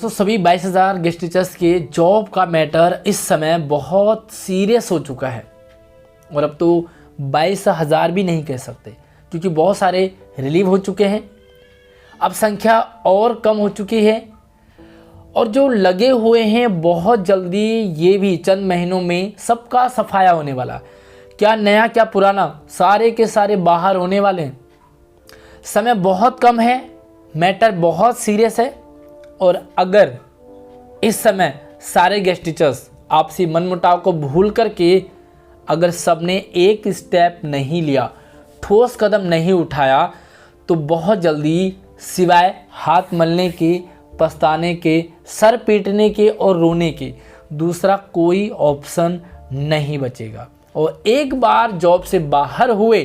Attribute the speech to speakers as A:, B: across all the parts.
A: तो सभी 22,000 guest teachers के जॉब का मैटर इस समय बहुत सीरियस हो चुका है। और अब तो 22,000 भी नहीं कह सकते, क्योंकि बहुत सारे रिलीव हो चुके हैं। अब संख्या और कम हो चुकी है, और जो लगे हुए हैं बहुत जल्दी ये भी चंद महीनों में सबका सफाया होने वाला। क्या नया क्या पुराना, सारे के सारे बाहर होने वाले हैं। समय बहुत कम है, मैटर बहुत सीरियस है। और अगर इस समय सारे गेस्ट टीचर्स आपसी मनमुटाव को भूल करके अगर सबने एक स्टेप नहीं लिया, ठोस कदम नहीं उठाया, तो बहुत जल्दी सिवाय हाथ मलने के, पछताने के, सर पीटने के और रोने के दूसरा कोई ऑप्शन नहीं बचेगा। और एक बार जॉब से बाहर हुए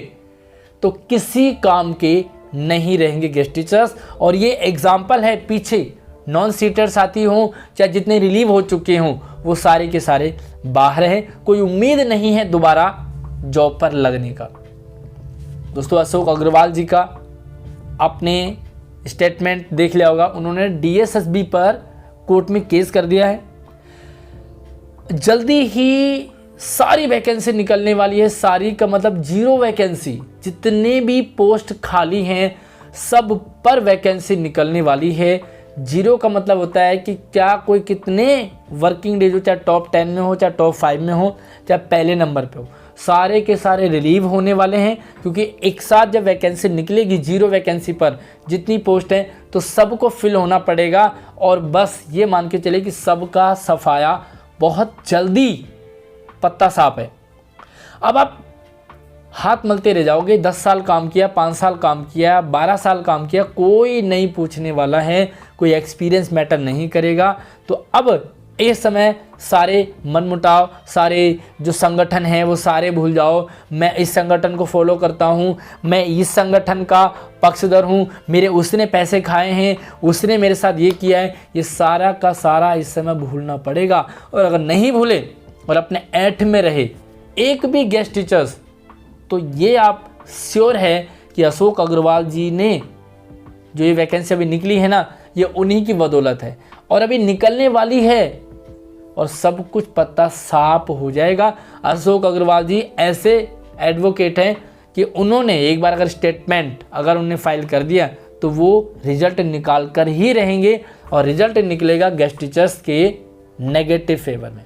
A: तो किसी काम के नहीं रहेंगे गेस्ट टीचर्स। और ये एग्जाम्पल है, पीछे नॉन सीटर साथी हों चाहे जितने रिलीव हो चुके हों, वो सारे के सारे बाहर हैं। कोई उम्मीद नहीं है दोबारा जॉब पर लगने का। दोस्तों, अशोक अग्रवाल जी का आपने स्टेटमेंट देख लिया होगा। उन्होंने डीएसएसबी पर कोर्ट में केस कर दिया है। जल्दी ही सारी वैकेंसी निकलने वाली है। सारी का मतलब 0 वैकेंसी, जितने भी पोस्ट खाली हैं सब पर वैकेंसी निकलने वाली है। 0 का मतलब होता है कि क्या कोई कितने वर्किंग डेज हो, चाहे टॉप 10 में हो, चाहे टॉप 5 में हो, चाहे पहले नंबर पे हो, सारे के सारे रिलीव होने वाले हैं। क्योंकि एक साथ जब वैकेंसी निकलेगी 0 वैकेंसी पर जितनी पोस्ट हैं, तो सबको फिल होना पड़ेगा। और बस ये मान के चले कि सबका सफाया बहुत जल्दी पत्ता साफ है। अब आप हाथ मलते रह जाओगे। 10 साल काम किया, 5 साल काम किया, 12 साल काम किया, कोई नहीं पूछने वाला है, कोई एक्सपीरियंस मैटर नहीं करेगा। तो अब इस समय सारे मनमुटाव, सारे जो संगठन हैं वो सारे भूल जाओ। मैं इस संगठन को फॉलो करता हूँ, मैं इस संगठन का पक्षधर हूँ, मेरे उसने पैसे खाए हैं, उसने मेरे साथ ये किया है, ये सारा का सारा इस समय भूलना पड़ेगा। और अगर नहीं भूले और अपने ऐठ में रहे एक भी गेस्ट टीचर्स, तो ये आप श्योर है कि अशोक अग्रवाल जी ने जो ये वैकेंसी अभी निकली है ना, ये उन्हीं की बदौलत है और अभी निकलने वाली है और सब कुछ पत्ता साफ हो जाएगा। अशोक अग्रवाल जी ऐसे एडवोकेट हैं कि उन्होंने एक बार अगर स्टेटमेंट अगर उन्हें फाइल कर दिया तो वो रिजल्ट निकाल कर ही रहेंगे और रिजल्ट निकलेगा गेस्ट टीचर्स के नेगेटिव फेवर में।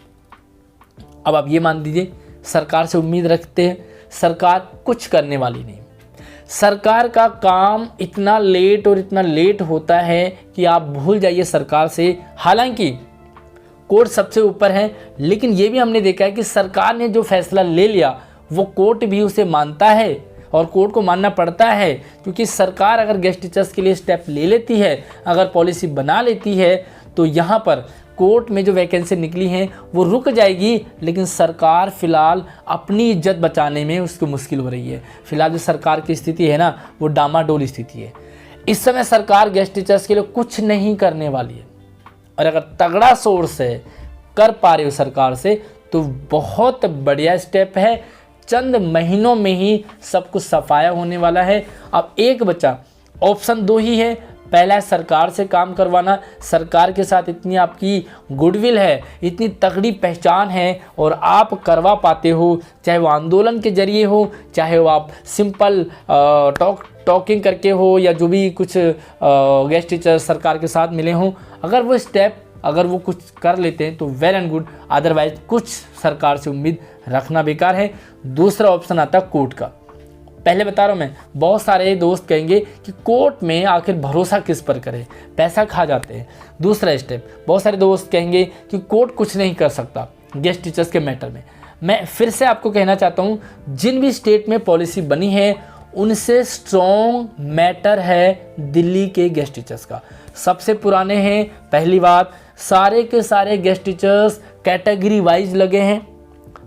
A: अब आप ये मान दीजिए सरकार से उम्मीद रखते हैं, सरकार कुछ करने वाली नहीं। सरकार का काम इतना लेट होता है कि आप भूल जाइए सरकार से। हालांकि कोर्ट सबसे ऊपर है, लेकिन ये भी हमने देखा है कि सरकार ने जो फैसला ले लिया वो कोर्ट भी उसे मानता है और कोर्ट को मानना पड़ता है। क्योंकि सरकार अगर गेस्ट टीचर्स के लिए स्टेप ले लेती है, अगर पॉलिसी बना लेती है, तो यहाँ पर कोर्ट में जो वैकेंसी निकली हैं वो रुक जाएगी। लेकिन सरकार फिलहाल अपनी इज्जत बचाने में उसको मुश्किल हो रही है। फिलहाल जो सरकार की स्थिति है ना, वो डामाडोल स्थिति है। इस समय सरकार गेस्ट टीचर्स के लिए कुछ नहीं करने वाली है। और अगर तगड़ा सोर्स है कर पा रहे हो सरकार से, तो बहुत बढ़िया स्टेप है। चंद महीनों में ही सब कुछ सफाया होने वाला है। अब एक बचा, ऑप्शन 2 ही है। पहला है सरकार से काम करवाना। सरकार के साथ इतनी आपकी गुडविल है, इतनी तगड़ी पहचान है और आप करवा पाते हो, चाहे वो आंदोलन के जरिए हो, चाहे वो आप सिंपल टॉकिंग करके हो, या जो भी कुछ गेस्ट टीचर सरकार के साथ मिले हों। अगर वो स्टेप अगर वो कुछ कर लेते हैं तो वेल एंड गुड, अदरवाइज कुछ सरकार से उम्मीद रखना बेकार है। दूसरा ऑप्शन आता है कोर्ट का। पहले बता रहा हूँ मैं, बहुत सारे दोस्त कहेंगे कि कोर्ट में आखिर भरोसा किस पर करें, पैसा खा जाते हैं। दूसरा स्टेप, बहुत सारे दोस्त कहेंगे कि कोर्ट कुछ नहीं कर सकता गेस्ट टीचर्स के मैटर में। मैं फिर से आपको कहना चाहता हूँ, जिन भी स्टेट में पॉलिसी बनी है उनसे स्ट्रॉन्ग मैटर है दिल्ली के गेस्ट टीचर्स का। सबसे पुराने हैं। पहली बात, सारे के सारे गेस्ट टीचर्स कैटेगरी वाइज लगे हैं।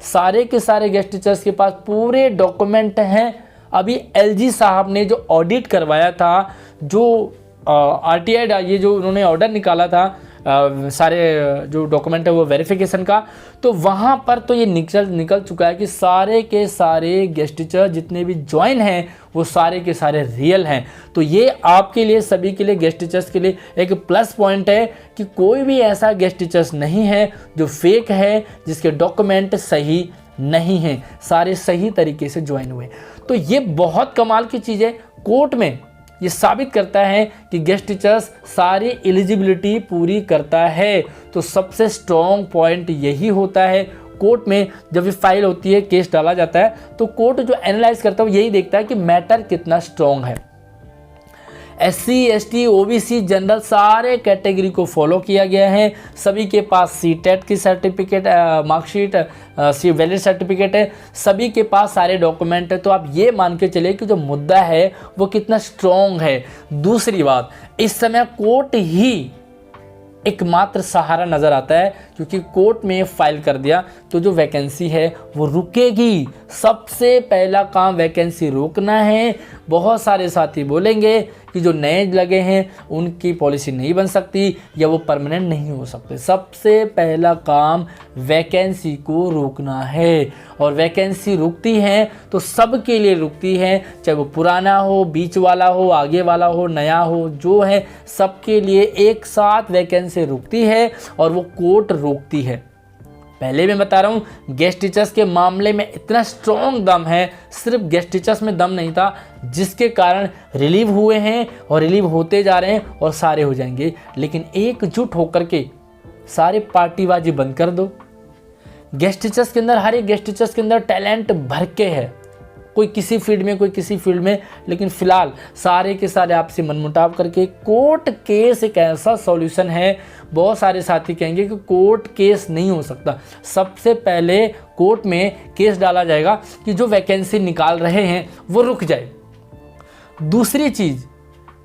A: सारे के सारे गेस्ट टीचर्स के पास पूरे डॉक्यूमेंट हैं। अभी एलजी साहब ने जो ऑडिट करवाया था, जो आरटीआई ये जो उन्होंने ऑर्डर निकाला था, सारे जो डॉक्यूमेंट है वो वेरिफिकेशन का, तो वहाँ पर तो ये निकल चुका है कि सारे के सारे गेस्ट टीचर जितने भी ज्वाइन हैं वो सारे के सारे रियल हैं। तो ये आपके लिए, सभी के लिए, गेस्ट टीचर्स के लिए एक प्लस पॉइंट है कि कोई भी ऐसा गेस्ट टीचर्स नहीं है जो फेक है, जिसके डॉक्यूमेंट सही नहीं हैं, सारे सही तरीके से ज्वाइन हुए। तो ये बहुत कमाल की चीज़ है। कोर्ट में ये साबित करता है कि गेस्ट टीचर्स सारी एलिजिबिलिटी पूरी करता है। तो सबसे स्ट्रॉन्ग पॉइंट यही होता है। कोर्ट में जब ये फाइल होती है, केस डाला जाता है, तो कोर्ट जो एनालाइज करता है वो यही देखता है कि मैटर कितना स्ट्रॉन्ग है। SC ST OBC जनरल सारे कैटेगरी को फॉलो किया गया है। सभी के पास CTET की सर्टिफिकेट, मार्कशीट, वैलिड सर्टिफिकेट है। सभी के पास सारे डॉक्यूमेंट है। तो आप ये मान के चले कि जो मुद्दा है वो कितना स्ट्रॉन्ग है। दूसरी बात, इस समय कोर्ट ही एकमात्र सहारा नज़र आता है, क्योंकि कोर्ट में फाइल कर दिया तो जो वैकेंसी है वो रुकेगी। सबसे पहला काम वैकेंसी रोकना है। बहुत सारे साथी बोलेंगे कि जो नए लगे हैं उनकी पॉलिसी नहीं बन सकती या वो परमानेंट नहीं हो सकते। सबसे पहला काम वैकेंसी को रोकना है, और वैकेंसी रुकती है तो सबके लिए रुकती है, चाहे वो पुराना हो, बीच वाला हो, आगे वाला हो, नया हो, जो है सबके लिए एक साथ वैकेंसी रुकती है और वो कोर्ट रोकती है। पहले मैं बता रहा हूँ, गेस्ट टीचर्स के मामले में इतना स्ट्रॉन्ग दम है, सिर्फ गेस्ट टीचर्स में दम नहीं था, जिसके कारण रिलीव हुए हैं और रिलीव होते जा रहे हैं और सारे हो जाएंगे। लेकिन एकजुट होकर के सारे पार्टीबाजी बंद कर दो। गेस्ट टीचर्स के अंदर, हर एक गेस्ट टीचर्स के अंदर टैलेंट भर के है, कोई किसी फील्ड में, कोई किसी फील्ड में, लेकिन फिलहाल सारे के सारे आपसे मनमुटाव करके कोर्ट केस एक ऐसा सॉल्यूशन है। बहुत सारे साथी कहेंगे कि कोर्ट केस नहीं हो सकता। सबसे पहले कोर्ट में केस डाला जाएगा कि जो वैकेंसी निकाल रहे हैं वो रुक जाए। दूसरी चीज़,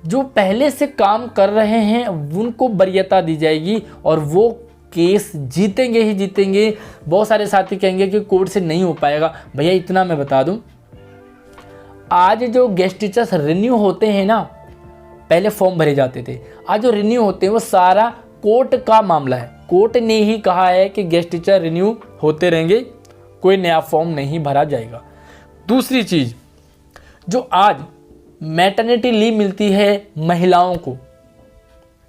A: जो पहले से काम कर रहे हैं उनको वरीयता दी जाएगी और वो केस जीतेंगे ही जीतेंगे। बहुत सारे साथी कहेंगे कि कोर्ट से नहीं हो पाएगा। भैया इतना मैं बता दूं, आज जो गेस्ट टीचर्स रिन्यू होते हैं ना, पहले फॉर्म भरे जाते थे, आज जो रिन्यू होते हैं वो सारा कोर्ट का मामला है। कोर्ट ने ही कहा है कि गेस्ट टीचर रिन्यू होते रहेंगे, कोई नया फॉर्म नहीं भरा जाएगा। दूसरी चीज़, जो आज मैटरनिटी लीव मिलती है महिलाओं को,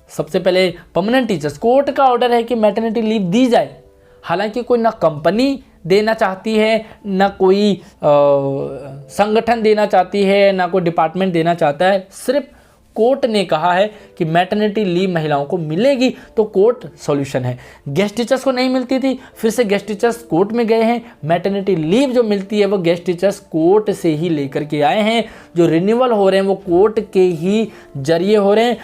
A: सबसे पहले परमानेंट टीचर्स, कोर्ट का ऑर्डर है कि मैटरनिटी लीव दी जाए। हालांकि कोई ना कंपनी देना चाहती है, ना कोई संगठन देना चाहती है, ना कोई डिपार्टमेंट देना चाहता है, सिर्फ कोर्ट ने कहा है कि मैटरनिटी लीव महिलाओं को मिलेगी, तो कोर्ट सॉल्यूशन है। गेस्ट टीचर्स को नहीं मिलती थी, फिर से गेस्ट टीचर्स कोर्ट में गए हैं। मैटरनिटी लीव जो मिलती है वो गेस्ट टीचर्स कोर्ट से ही लेकर के आए हैं। जो रिन्यूअल हो रहे हैं वो कोर्ट के ही जरिए हो रहे हैं।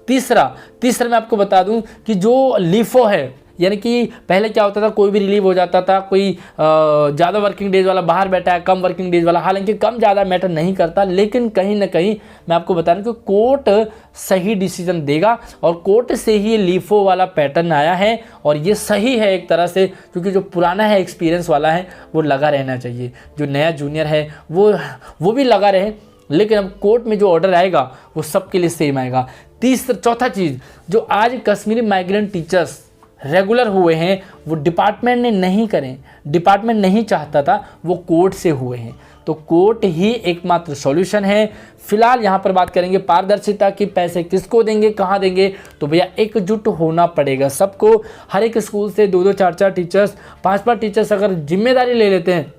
A: तीसरा मैं आपको बता दूं कि जो लीफो है, यानी कि पहले क्या होता था, कोई भी रिलीव हो जाता था, कोई ज़्यादा वर्किंग डेज वाला बाहर बैठा है, कम वर्किंग डेज वाला, हालांकि कम ज़्यादा मैटर नहीं करता, लेकिन कहीं ना कहीं मैं आपको बता रहा हूँ कि कोर्ट सही डिसीजन देगा और कोर्ट से ही ये लीफो वाला पैटर्न आया है और ये सही है एक तरह से, क्योंकि जो पुराना है, एक्सपीरियंस वाला है, वो लगा रहना चाहिए। जो नया जूनियर है वो भी लगा रहे, लेकिन अब कोर्ट में जो ऑर्डर आएगा वो सबके लिए सेम आएगा। चौथा चीज़, जो आज कश्मीरी माइग्रेंट टीचर्स रेगुलर हुए हैं वो डिपार्टमेंट ने नहीं करें, डिपार्टमेंट नहीं चाहता था, वो कोर्ट से हुए हैं। तो कोर्ट ही एकमात्र सॉल्यूशन है। फिलहाल यहाँ पर बात करेंगे पारदर्शिता की, पैसे किसको देंगे, कहाँ देंगे, तो भैया एकजुट होना पड़ेगा सबको। हर एक स्कूल से 2-2, 4-4 टीचर्स, 5-5 टीचर्स अगर जिम्मेदारी ले लेते हैं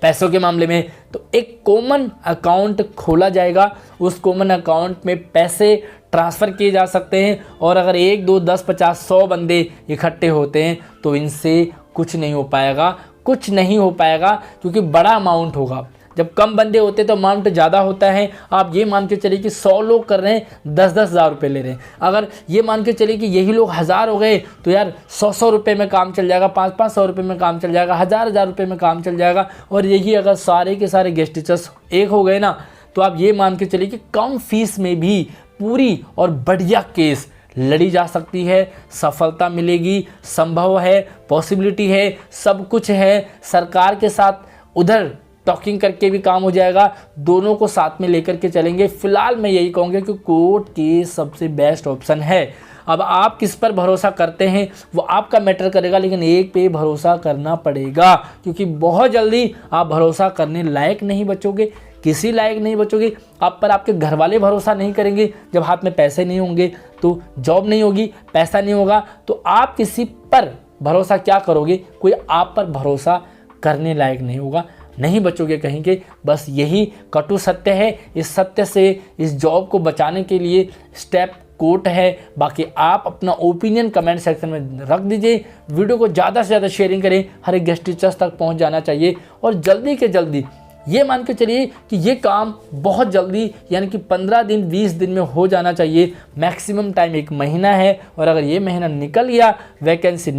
A: पैसों के मामले में, तो एक कॉमन अकाउंट खोला जाएगा। उस कॉमन अकाउंट में पैसे ट्रांसफ़र किए जा सकते हैं, और अगर 1, 2, 10, 50, 100 बंदे इकट्ठे होते हैं तो इनसे कुछ नहीं हो पाएगा, क्योंकि बड़ा अमाउंट होगा। जब कम बंदे होते तो अमाउंट ज़्यादा होता है। आप ये मान के चलिए कि 100 लोग कर रहे हैं, 10-10 हज़ार रुपये ले रहे हैं। अगर ये मान के चलिए कि यही लोग 1000 हो गए तो यार 100-100 रुपये में काम चल जाएगा, 500-500 रुपये में काम चल जाएगा, 1000-1000 रुपये में काम चल जाएगा। और यही अगर सारे के सारे गेस्ट टीचर्स एक हो गए ना, तो आप ये मान के चलिए कि कम फीस में भी पूरी और बढ़िया केस लड़ी जा सकती है, सफलता मिलेगी, संभव है, पॉसिबिलिटी है, सब कुछ है। सरकार के साथ उधर टॉकिंग करके भी काम हो जाएगा, दोनों को साथ में लेकर के चलेंगे। फिलहाल मैं यही कहूँगा कि कोर्ट केस सबसे बेस्ट ऑप्शन है। अब आप किस पर भरोसा करते हैं वो आपका मैटर करेगा, लेकिन एक पे भरोसा करना पड़ेगा, क्योंकि बहुत जल्दी आप भरोसा करने लायक नहीं बचोगे, किसी लायक नहीं बचोगे। आप पर आपके घर वाले भरोसा नहीं करेंगे, जब हाथ में पैसे नहीं होंगे तो जॉब नहीं होगी, पैसा नहीं होगा तो आप किसी पर भरोसा क्या करोगे, कोई आप पर भरोसा करने लायक नहीं होगा, नहीं बचोगे कहीं के। बस यही कटु सत्य है। इस सत्य से इस जॉब को बचाने के लिए स्टेप कोट है। बाकी आप अपना ओपिनियन कमेंट सेक्शन में रख दीजिए। वीडियो को ज़्यादा से ज़्यादा शेयरिंग करें, हर एक गेस्ट टीचर्स तक पहुंच जाना चाहिए। और जल्दी के जल्दी ये मान के चलिए कि ये काम बहुत जल्दी यानी कि 15 दिन 20 दिन में हो जाना चाहिए। मैक्सिमम टाइम 1 महीना है, और अगर ये महीना निकल गया, वैकेंसी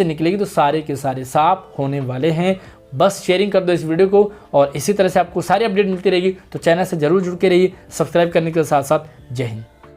A: निकलेगी तो सारे के सारे साफ होने वाले हैं। बस शेयरिंग कर दो इस वीडियो को, और इसी तरह से आपको सारी अपडेट मिलती रहेगी। तो चैनल से जरूर जुड़ के रहिए, सब्सक्राइब करने के साथ साथ। जय हिंद।